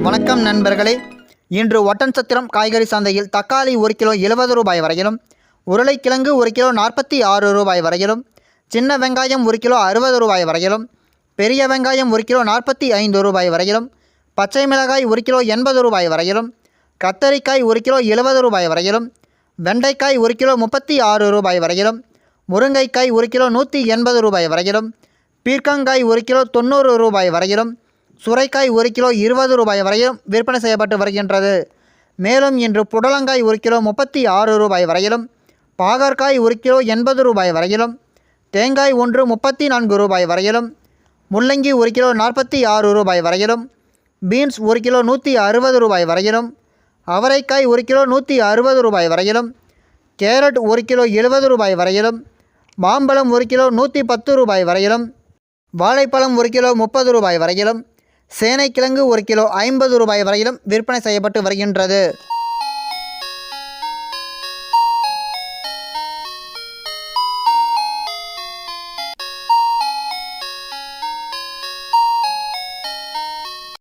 வணக்கம் நண்பர்களே. இன்று ஒட்டன்சத்திரம் காய்கறி சந்தையில் தக்காளி 1 கிலோ 70 ரூபாய் வரையிலும், உருளைக்கிழங்கு 1 கிலோ 46 ரூபாய் வரையிலும், சின்ன வெங்காயம் 1 கிலோ 60 ரூபாய் வரையிலும், பெரிய வெங்காயம் 1 கிலோ 45 ரூபாய் வரையிலும், பச்சை மிளகாய் 1 கிலோ 80 ரூபாய் வரையிலும், கத்தரிக்காய் 1 கிலோ 70 ரூபாய் வரையிலும், வெண்டைக்காய் 1 கிலோ 36 ரூபாய் வரையிலும், முருங்கைக்காய் 1 கிலோ 180 ரூபாய் வரையிலும், பீர்க்கங்காய் 1 கிலோ 90 ரூபாய் வரையிலும், சுரைக்காய் 1 கிலோ 20 ரூபாய் வரையிலும் விற்பனை செய்யப்பட்டு வருகின்றது. மேலும் இன்று புடலங்காய் 1 கிலோ 36 ரூபாய் வரையிலும், பாகற்காய் 1 கிலோ 80 ரூபாய் வரையிலும், தேங்காய் ஒன்று 34 ரூபாய் வரையிலும், முள்ளங்கி 1 கிலோ 46 ரூபாய் வரையிலும், பீன்ஸ் 1 கிலோ 160 ரூபாய் வரையிலும், அவரைக்காய் 1 கிலோ 160 ரூபாய் வரையிலும், கேரட் 1 கிலோ 70 ரூபாய் வரையிலும், மாம்பழம் 1 கிலோ 110 ரூபாய் வரையிலும், வாழைப்பழம் 1 கிலோ 30 ரூபாய் வரையிலும், சேனைக்கிழங்கு 1 கிலோ 50 ரூபாய் வரையிலும் விற்பனை செய்யப்பட்டு வருகின்றது.